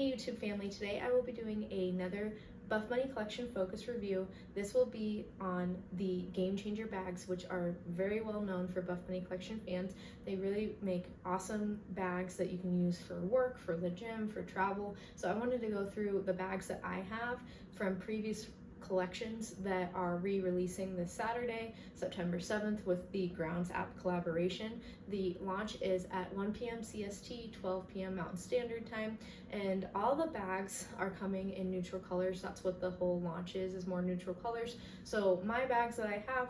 Hey YouTube family, today I will be doing another Buffbunny collection focus review. This will be on the Gamechanger bags, which are very well known for Buffbunny collection fans. They really make awesome bags that you can use for work, for the gym, for travel. So I wanted to go through the bags that I have from previous collections that are re-releasing this Saturday, September 7th with the Grounds app collaboration. The launch is at 1 p.m. CST, 12 p.m. Mountain Standard Time, and all the bags are coming in neutral colors. That's what the whole launch is more neutral colors. So my bags that I have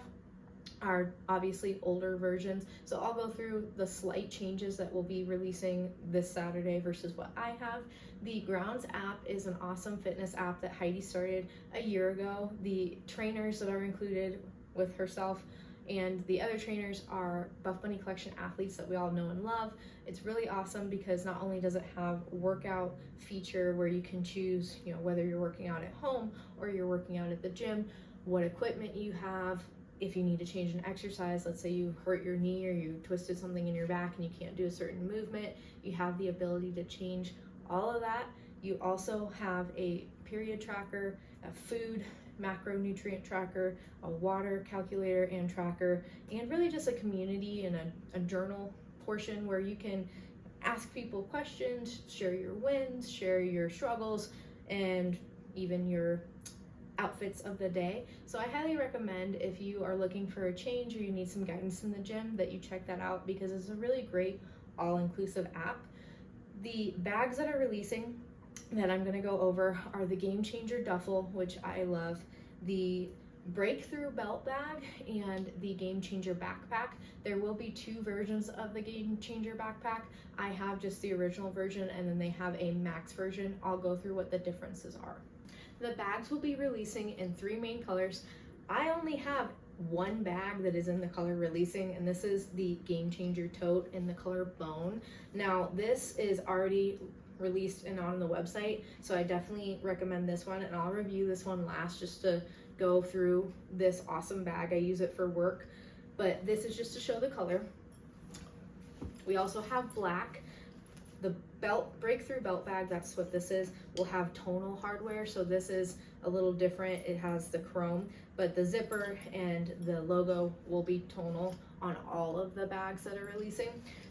are obviously older versions, so I'll go through the slight changes that will be releasing this Saturday versus what I have. The Grounds app is an awesome fitness app that Heidi started a year ago. The trainers that are included with herself and the other trainers are Buffbunny collection athletes that we all know and love. It's really awesome because not only does it have workout feature where you can choose, whether you're working out at home or you're working out at the gym, what equipment you have. If you need to change an exercise, let's say you hurt your knee or you twisted something in your back and you can't do a certain movement, you have the ability to change all of that. You also have a period tracker, a food macronutrient tracker, a water calculator and tracker, and really just a community and a journal portion where you can ask people questions, share your wins, share your struggles, and even your outfits of the day. So I highly recommend, if you are looking for a change or you need some guidance in the gym, that you check that out because it's a really great all-inclusive app. The bags that are releasing that I'm going to go over are the Gamechanger Duffle, which I love, the Breakthrough Belt Bag, and the Gamechanger Backpack. There will be two versions of the Gamechanger Backpack. I have just the original version, and then they have a max version. I'll go through what the differences are. The bags will be releasing in three main colors. I only have one bag that is in the color releasing, and this is the Gamechanger Tote in the color Bone. Now, this is already released and on the website, so I definitely recommend this one, and I'll review this one last just to go through this awesome bag. I use it for work, but this is just to show the color. We also have black. The Breakthrough Belt Bag, that's what this is, will have tonal hardware, so this is a little different. It has the chrome, but the zipper and the logo will be tonal on all of the bags that are releasing.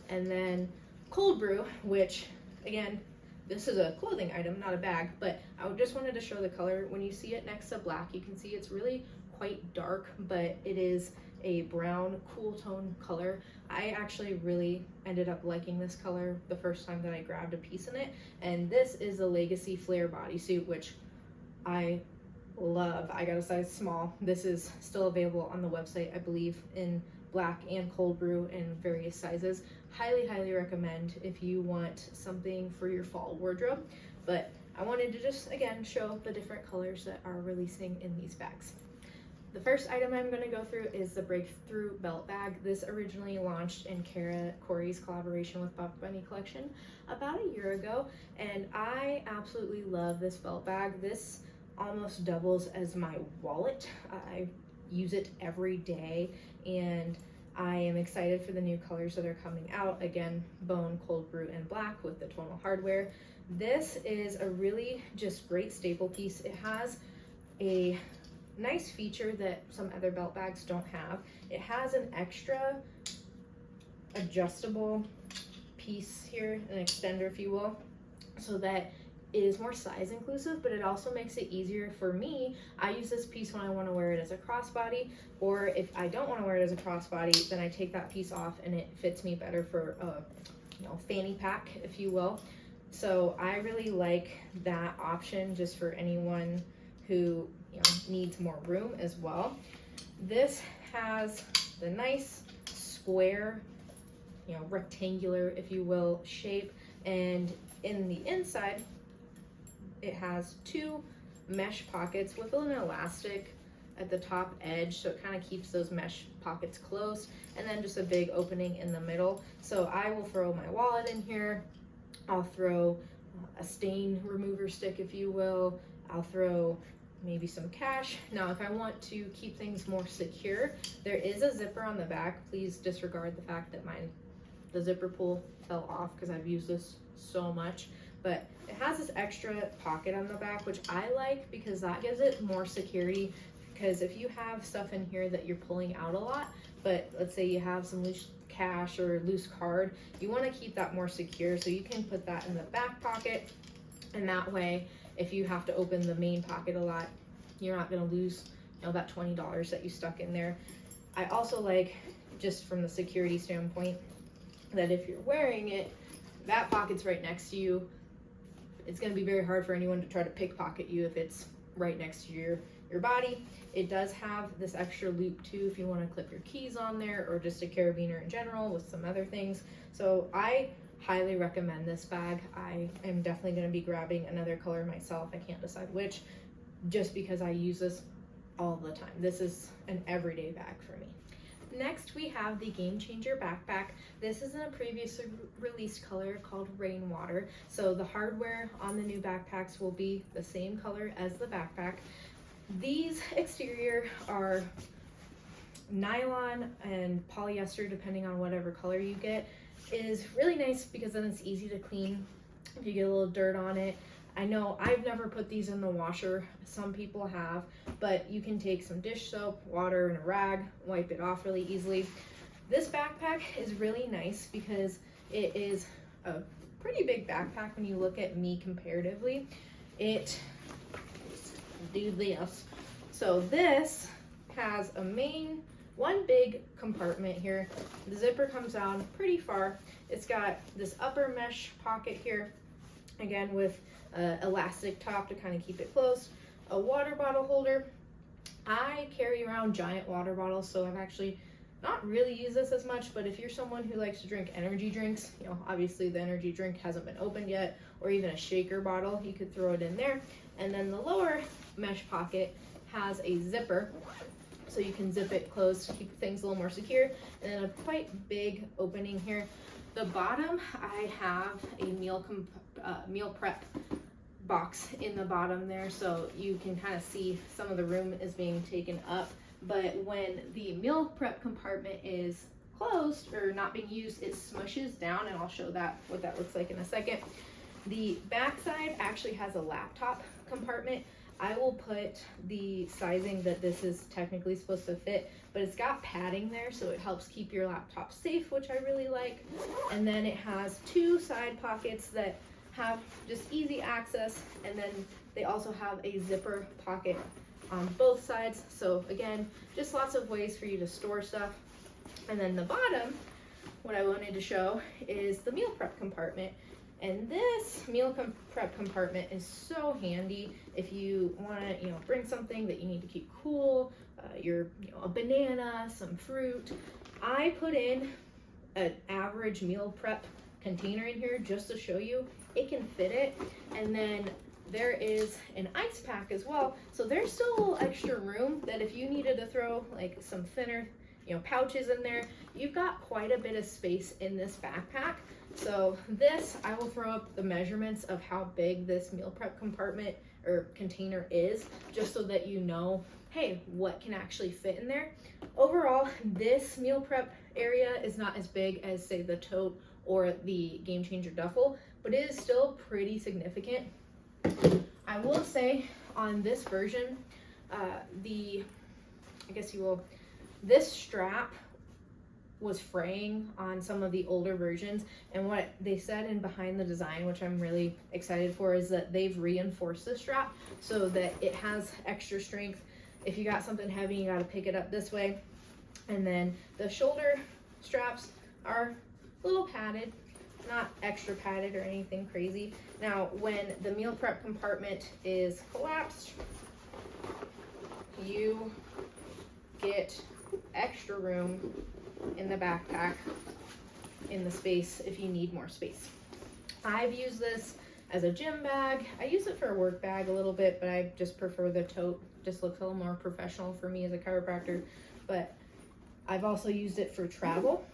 And then Cold Brew, which again, this is a clothing item, not a bag, but I just wanted to show the color. When you see it next to black, you can see it's really quite dark, but it is a brown cool tone color. I actually really ended up liking this color the first time that I grabbed a piece in it, and this is a Legacy Flare bodysuit, which I love. I got a size small. This is still available on the website, I believe, in black and cold brew in various sizes. Highly recommend if you want something for your fall wardrobe. But I wanted to just again show the different colors that are releasing in these bags. The first item I'm going to go through is the Breakthrough Belt Bag. This originally launched in Corey's collaboration with Buffbunny collection about a year ago, and I absolutely love this belt bag. This almost doubles as my wallet. I use it every day, and I am excited for the new colors that are coming out. Again, bone, cold brew, and black with the tonal hardware. This is a really just great staple piece. It has a nice feature that some other belt bags don't have. It has an extra adjustable piece here, an extender if you will, so that it is more size inclusive, but it also makes it easier for me. I use this piece when I want to wear it as a crossbody, or if I don't want to wear it as a crossbody, then I take that piece off and it fits me better for a fanny pack, if you will. So I really like that option just for anyone who needs more room as well. This has the nice square, rectangular, if you will, shape, and in the inside it has two mesh pockets with an elastic at the top edge, so it kind of keeps those mesh pockets closed, and then just a big opening in the middle. So I will throw my wallet in here, I'll throw a stain remover stick, if you will, I'll throw maybe some cash. Now, if I want to keep things more secure, there is a zipper on the back. Please disregard the fact that the zipper pull fell off because I've used this so much. but it has this extra pocket on the back, which I like because that gives it more security. Because if you have stuff in here that you're pulling out a lot, but let's say you have some loose cash or loose card, you want to keep that more secure, so you can put that in the back pocket, and that way if you have to open the main pocket a lot, you're not going to lose, you know, that $20 that you stuck in there. I also like, just from the security standpoint, that if you're wearing it, that pocket's right next to you. It's going to be very hard for anyone to try to pickpocket you if it's right next to your body. It does have this extra loop too if you want to clip your keys on there, or just a carabiner in general with some other things. So I highly recommend this bag. I am definitely going to be grabbing another color myself. I can't decide which, just because I use this all the time. This is an everyday bag for me. Next, we have the Gamechanger Backpack. This is in a previously released color called Rainwater. So the hardware on the new backpacks will be the same color as the backpack. These exterior are nylon and polyester, depending on whatever color you get. Is really nice because then it's easy to clean if you get a little dirt on it. I know I've never put these in the washer, some people have, but you can take some dish soap, water, and a rag, wipe it off really easily. This backpack is really nice because it is a pretty big backpack when you look at me comparatively. It do this. So this has a one big compartment here. The zipper comes down pretty far. It's got this upper mesh pocket here, again with elastic top to kind of keep it closed. A water bottle holder. I carry around giant water bottles, so I've actually not really used this as much, but if you're someone who likes to drink energy drinks, you know, obviously the energy drink hasn't been opened yet, or even a shaker bottle, you could throw it in there. And then the lower mesh pocket has a zipper, so you can zip it closed to keep things a little more secure, and then a quite big opening here. The bottom, I have a meal prep box in the bottom there, so you can kind of see some of the room is being taken up. But when the meal prep compartment is closed or not being used, it smushes down, and I'll show that what that looks like in a second. The back side actually has a laptop compartment. I will put the sizing that this is technically supposed to fit, but it's got padding there, so it helps keep your laptop safe, which I really like. And then it has two side pockets that have just easy access, and then they also have a zipper pocket on both sides. So again, just lots of ways for you to store stuff. And then the bottom, what I wanted to show is the meal prep compartment. And this meal prep compartment is so handy if you want to, bring something that you need to keep cool, a banana, some fruit. I put in an average meal prep container in here just to show you it can fit it. And then there is an ice pack as well, so there's still a little extra room that if you needed to throw like some thinner pouches in there, you've got quite a bit of space in this backpack. So this, I will throw up the measurements of how big this meal prep compartment or container is, just so that you know, hey, what can actually fit in there. Overall, this meal prep area is not as big as, say, the Tote or the Gamechanger Duffle, but it is still pretty significant. I will say on this version, this strap was fraying on some of the older versions, and what they said in behind the design, which I'm really excited for, is that they've reinforced the strap so that it has extra strength. If you got something heavy, you got to pick it up this way. And then the shoulder straps are a little padded, not extra padded or anything crazy. Now, when the meal prep compartment is collapsed, you get extra room in the backpack, in the space, if you need more space. I've used this as a gym bag. I use it for a work bag a little bit, but I just prefer the Tote. Just looks a little more professional for me as a chiropractor. But I've also used it for travel,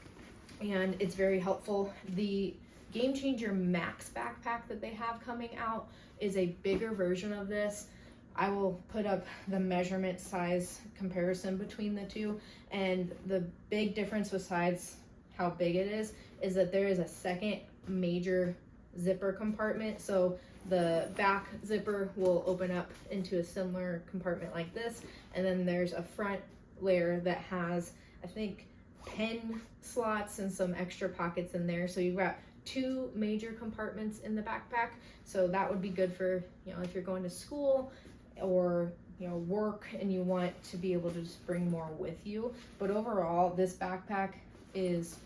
and it's very helpful. The Gamechanger Max backpack that they have coming out is a bigger version of this. I will put up the measurement size comparison between the two, and the big difference besides how big it is that there is a second major zipper compartment. So the back zipper will open up into a similar compartment like this, and then there's a front layer that has, I think, pen slots and some extra pockets in there. So you've got 2 major compartments in the backpack. So that would be good for, you know, if you're going to school or, you know, work and you want to be able to just bring more with you. But overall, this backpack is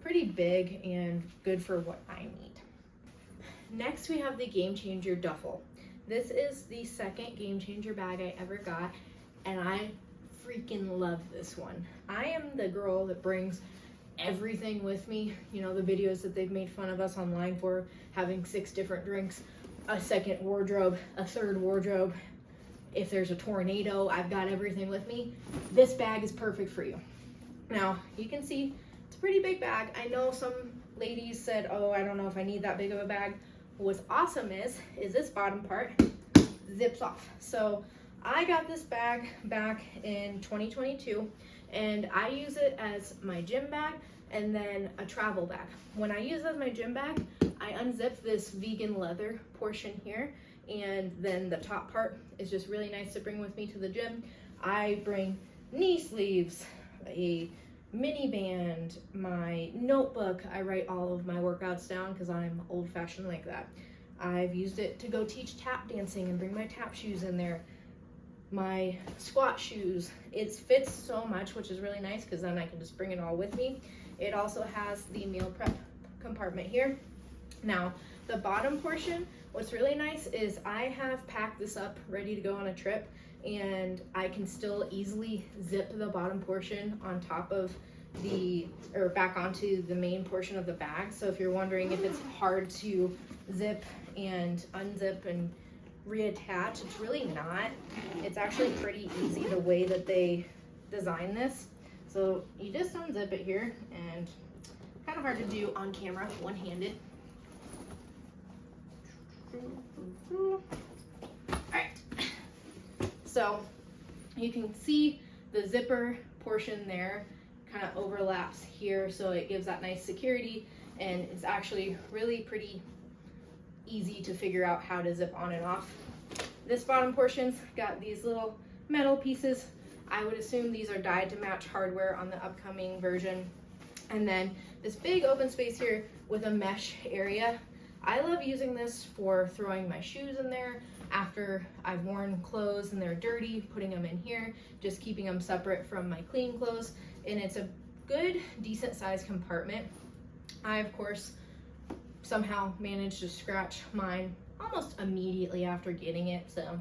pretty big and good for what I need. Next, we have the Gamechanger Duffle. This is the second Gamechanger bag I ever got, and I freaking love this one. I am the girl that brings everything with me. You know, the videos that they've made fun of us online for having 6 different drinks, a second wardrobe, a third wardrobe. If there's a tornado, I've got everything with me. This bag is perfect for you. Now, you can see it's a pretty big bag. I know some ladies said, oh, I don't know if I need that big of a bag. What's awesome is this bottom part zips off. So I got this bag back in 2022, and I use it as my gym bag and then a travel bag. When I use it as my gym bag, I unzip this vegan leather portion here, and then the top part is just really nice to bring with me to the gym. I bring knee sleeves, a mini band, my notebook. I write all of my workouts down because I'm old-fashioned like that. I've used it to go teach tap dancing and bring my tap shoes in there. My squat shoes. It fits so much, which is really nice because then I can just bring it all with me. It also has the meal prep compartment here. Now, the bottom portion, what's really nice is I have packed this up ready to go on a trip, and I can still easily zip the bottom portion on top of or back onto the main portion of the bag. So if you're wondering if it's hard to zip and unzip and reattach, it's really not. It's actually pretty easy the way that they design this. So you just unzip it here, and kind of hard to do on camera one-handed. Alright, so you can see the zipper portion there kind of overlaps here, so it gives that nice security, and it's actually really pretty easy to figure out how to zip on and off. This bottom portion's got these little metal pieces. I would assume these are dyed to match hardware on the upcoming version. And then this big open space here with a mesh area. I love using this for throwing my shoes in there after I've worn clothes and they're dirty, putting them in here, just keeping them separate from my clean clothes. And it's a good, decent sized compartment. I, of course, somehow managed to scratch mine almost immediately after getting it. So,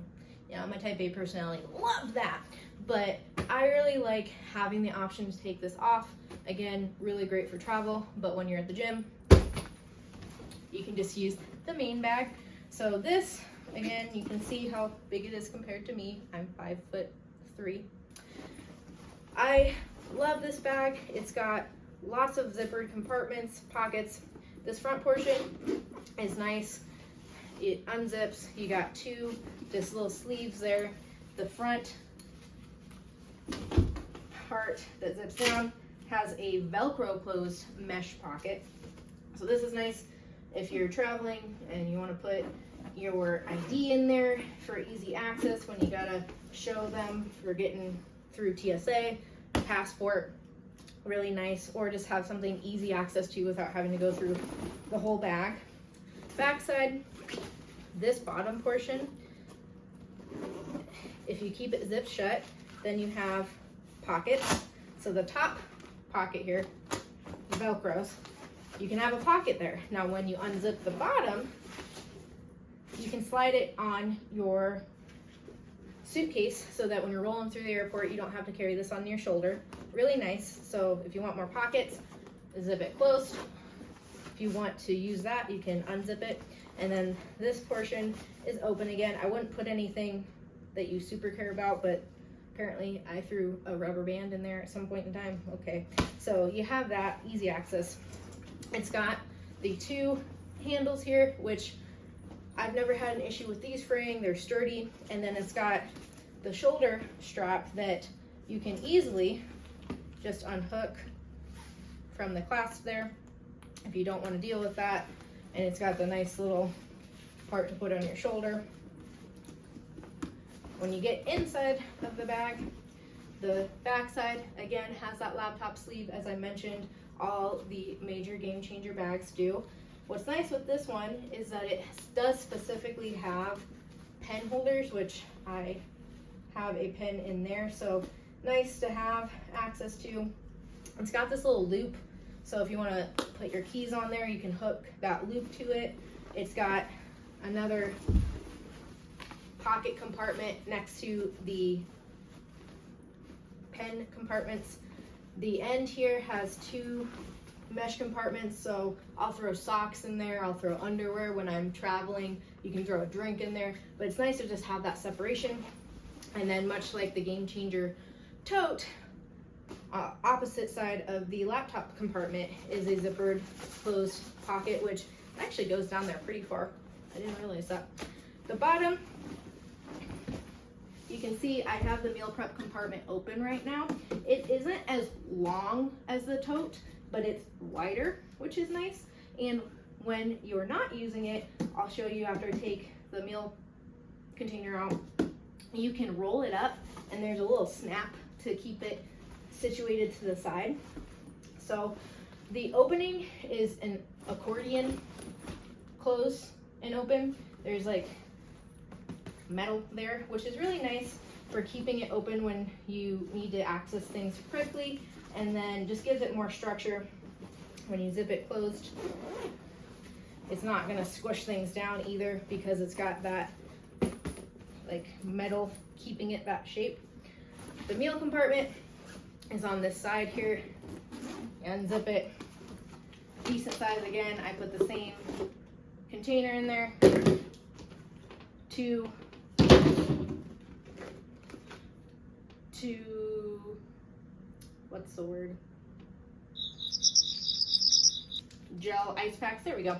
yeah, my type A personality love that. But I really like having the option to take this off. Again, really great for travel, but when you're at the gym, you can just use the main bag. So this, again, you can see how big it is compared to me. I'm 5'3". I love this bag. It's got lots of zippered compartments, pockets. This front portion is nice. It unzips. You got 2 just little sleeves there. The front part that zips down has a Velcro closed mesh pocket. So this is nice if you're traveling and you want to put your ID in there for easy access when you gotta show them for getting through TSA, passport, really nice, or just have something easy access to without having to go through the whole bag. Backside, this bottom portion, if you keep it zipped shut, then you have pockets. So the top pocket here, Velcros, you can have a pocket there. Now when you unzip the bottom, you can slide it on your suitcase so that when you're rolling through the airport, you don't have to carry this on your shoulder. Really nice. So if you want more pockets, zip it closed. If you want to use that, you can unzip it. And then this portion is open again. I wouldn't put anything that you super care about, but apparently I threw a rubber band in there at some point in time. Okay, so you have that, easy access. It's got the 2 handles here, which I've never had an issue with these fraying. They're sturdy. And then it's got the shoulder strap that you can easily just unhook from the clasp there if you don't want to deal with that. and it's got the nice little part to put on your shoulder. When you get inside of the bag, the back side again has that laptop sleeve, as I mentioned, all the major Gamechanger bags do. What's nice with this one is that it does specifically have pen holders, which I have a pen in there, so nice to have access to. It's got this little loop, so if you want to put your keys on there, you can hook that loop to it. It's got another pocket compartment next to the pen compartments. The end here has 2 mesh compartments, so I'll throw socks in there, I'll throw underwear when I'm traveling, you can throw a drink in there, but it's nice to just have that separation. And then much like the Gamechanger Tote, opposite side of the laptop compartment is a zippered closed pocket, which actually goes down there pretty far. I didn't realize that. The bottom, you can see I have the meal prep compartment open right now. It isn't as long as the Tote, but it's wider, which is nice. And when you're not using it, I'll show you after I take the meal container out, you can roll it up and there's a little snap to keep it situated to the side. So the opening is an accordion, close and open. There's like metal there, which is really nice for keeping it open when you need to access things quickly, and then just gives it more structure when you zip it closed. It's not gonna squish things down either because it's got that like metal keeping it that shape. The meal compartment is on this side here. Unzip it, decent size again. I put the same container in there, 2 what's the word? Gel ice packs, there we go.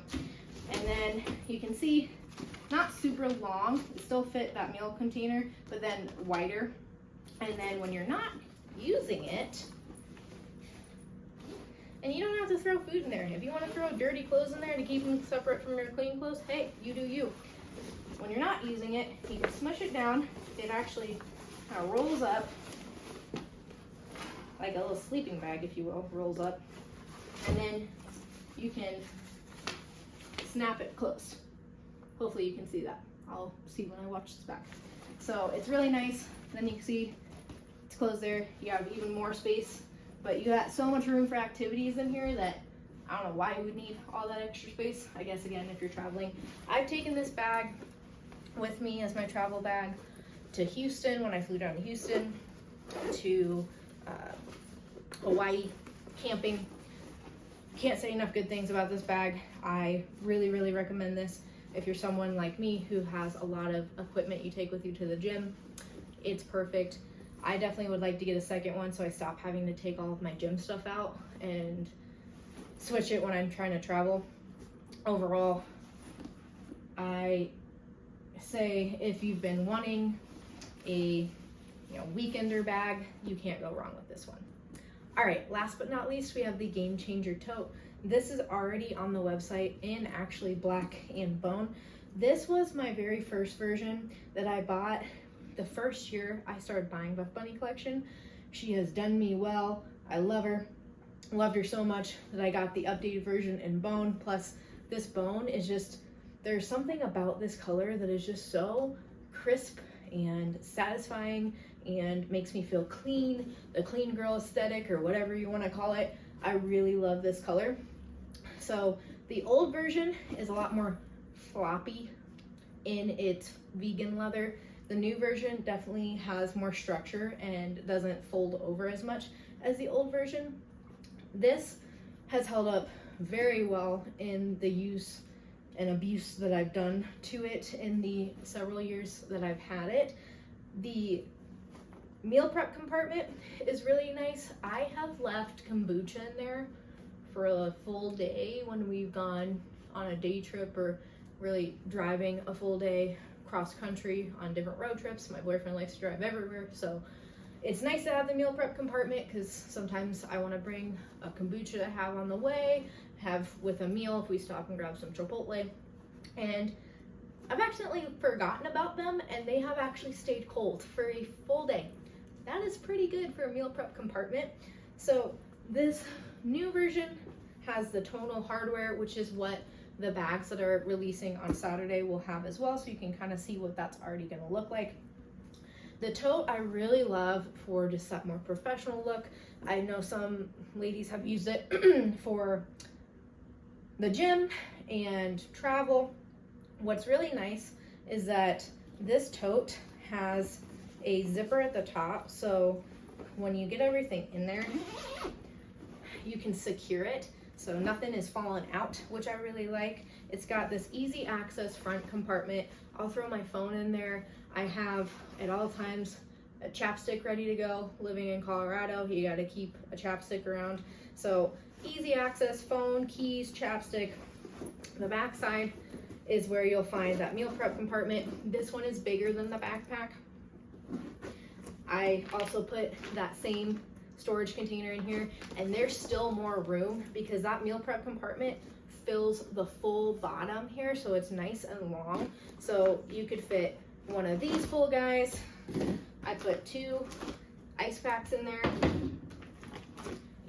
And then you can see, not super long, it still fit that meal container, but then wider. And then when you're not using it, and you don't have to throw food in there. If you want to throw dirty clothes in there to keep them separate from your clean clothes, hey, you do you. When you're not using it, you can smush it down. It actually kind of rolls up, like a little sleeping bag, if you will, rolls up. And then you can snap it closed. Hopefully you can see that. I'll see when I watch this back. So it's really nice. Then you can see it's closed there. You have even more space, but you got so much room for activities in here that I don't know why you would need all that extra space. I guess again, if you're traveling. I've taken this bag with me as my travel bag to Houston when I flew down to Houston, to Hawaii camping. Can't say enough good things about this bag. I really, really recommend this. If you're someone like me who has a lot of equipment you take with you to the gym, it's perfect. I definitely would like to get a second one so I stop having to take all of my gym stuff out and switch it when I'm trying to travel. Overall, I say if you've been wanting a weekender bag, you can't go wrong with this one. All right, last but not least, we have the Gamechanger Tote. This is already on the website in actually black and bone. This was my very first version that I bought the first year I started buying Buffbunny collection. She has done me well. I love her. Loved her so much that I got the updated version in bone. Plus, this bone is just, there's something about this color that is just so crisp and satisfying and makes me feel clean, the clean girl aesthetic or whatever you want to call it. I really love this color. So the old version is a lot more floppy in its vegan leather. The new version definitely has more structure and doesn't fold over as much as the old version. This has held up very well in the use and abuse that I've done to it in the several years that I've had it. The meal prep compartment is really nice. I have left kombucha in there for a full day when we've gone on a day trip or really driving a full day cross country on different road trips. My boyfriend likes to drive everywhere, so it's nice to have the meal prep compartment because sometimes I want to bring a kombucha to have on the way, have with a meal if we stop and grab some Chipotle. And I've accidentally forgotten about them, and they have actually stayed cold for a full day. That is pretty good for a meal prep compartment. So this new version has the tonal hardware, which is what the bags that are releasing on Saturday will have as well, so you can kind of see what that's already going to look like. The tote I really love for just that more professional look. I know some ladies have used it for the gym and travel. What's really nice is that this tote has a zipper at the top, so when you get everything in there, you can secure it so nothing is falling out, which I really like. It's got this easy access front compartment. I'll throw my phone in there. I have at all times a chapstick ready to go. Living in Colorado, you got to keep a chapstick around. So easy access, phone, keys, chapstick. The back side is where you'll find that meal prep compartment. This one is bigger than the backpack. I also put that same storage container in here, and there's still more room because that meal prep compartment fills the full bottom here, so it's nice and long. So you could fit one of these full guys. I put 2 ice packs in there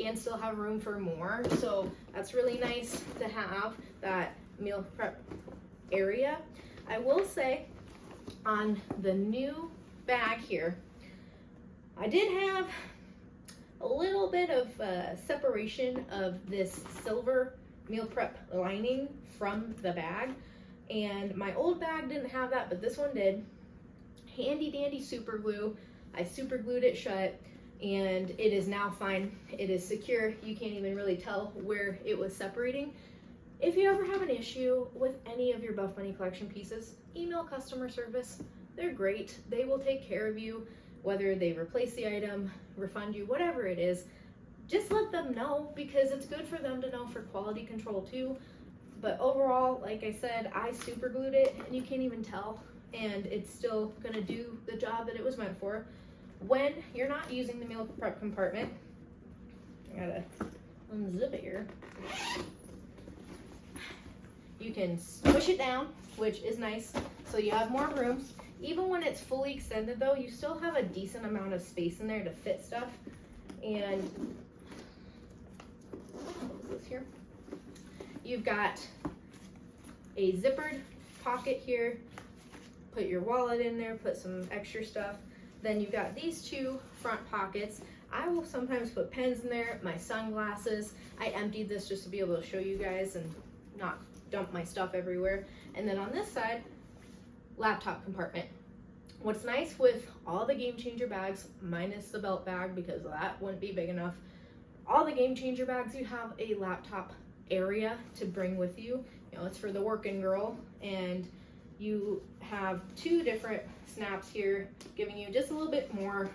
and still have room for more. So that's really nice to have that meal prep area. I will say on the new bag here, I did have a little bit of separation of this silver meal prep lining from the bag, and my old bag didn't have that, but this one did. Handy dandy super glue. I super glued it shut, and it is now fine. It is secure. You can't even really tell where it was separating. If you ever have an issue with any of your Buffbunny collection pieces, email customer service. They're great. They will take care of you, whether they replace the item, refund you, whatever it is. Just let them know, because it's good for them to know for quality control too. But overall, like I said, I super glued it and you can't even tell, and it's still gonna do the job that it was meant for. When you're not using the meal prep compartment, I gotta unzip it here. You can push it down, which is nice, so you have more room. Even when it's fully extended though, you still have a decent amount of space in there to fit stuff. And what is this here? You've got a zippered pocket here. Put your wallet in there, put some extra stuff. Then you've got these 2 front pockets. I will sometimes put pens in there, my sunglasses. I emptied this just to be able to show you guys and not dump my stuff everywhere. And then on this side, laptop compartment. What's nice with all the Gamechanger bags, minus the belt bag because that wouldn't be big enough, all the Gamechanger bags, you have a laptop area to bring with you. You know, it's for the working girl, and you have 2 different snaps here, giving you just a little bit more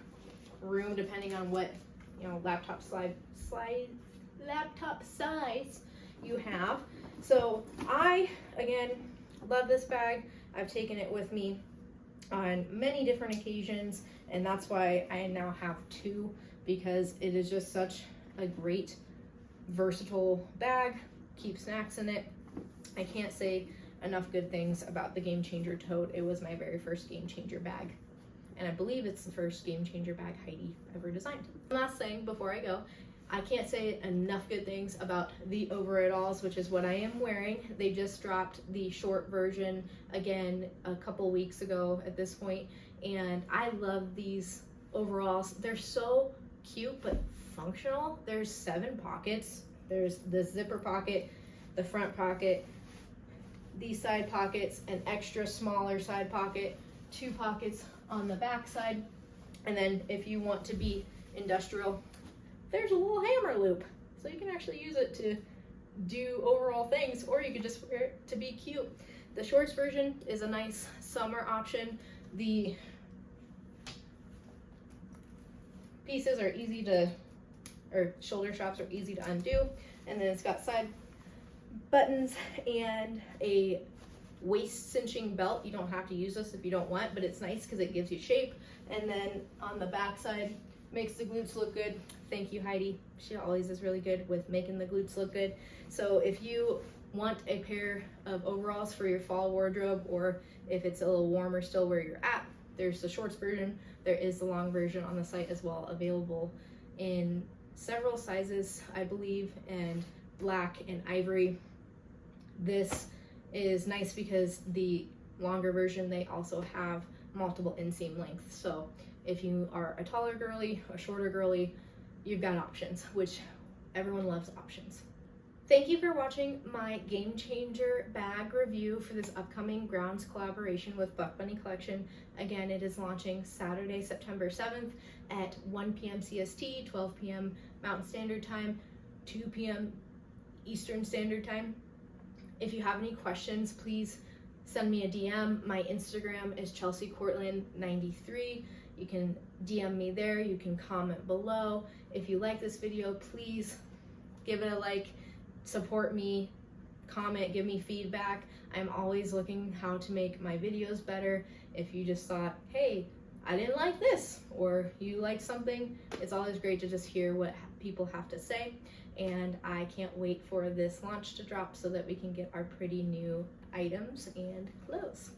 room depending on what, you know, laptop size you have. So I, again, love this bag. I've taken it with me on many different occasions, and that's why I now have 2, because it is just such a great versatile bag. Keep snacks in it. I can't say enough good things about the Gamechanger Tote. It was my very first Gamechanger bag, and I believe it's the first Gamechanger bag Heidi ever designed. Last thing before I go, I can't say enough good things about the over-it-alls, which is what I am wearing. They just dropped the short version again a couple weeks ago at this point, and I love these overalls. They're so cute but functional. There's 7 pockets. There's the zipper pocket, the front pocket, these side pockets, an extra smaller side pocket, 2 pockets on the back side, and then if you want to be industrial, there's a little hammer loop, so you can actually use it to do overall things, or you could just wear it to be cute. The shorts version is a nice summer option. The pieces are easy to, or shoulder straps are easy to undo, and then it's got side buttons and a waist cinching belt. You don't have to use this if you don't want, but it's nice because it gives you shape. And then on the back side, makes the glutes look good. Thank you, Heidi. She always is really good with making the glutes look good. So if you want a pair of overalls for your fall wardrobe, or if it's a little warmer still where you're at, there's the shorts version. There is the long version on the site as well, available in several sizes, I believe, and black and ivory. This is nice because the longer version, they also have multiple inseam lengths. So if you are a taller girly, a shorter girly, you've got options, which everyone loves options. Thank you for watching my Gamechanger bag review for this upcoming Grounds collaboration with Buffbunny Collection. Again, it is launching Saturday, September 7th at 1 p.m. CST, 12 p.m. Mountain Standard Time, 2 p.m. Eastern Standard Time. If you have any questions, please send me a DM. My Instagram is chelseacourtland93. You can DM me there. You can comment below. If you like this video, please give it a like. Support me, comment, give me feedback. I'm always looking how to make my videos better. If you just thought, hey, I didn't like this, or you like something, it's always great to just hear what people have to say. And I can't wait for this launch to drop so that we can get our pretty new items and clothes.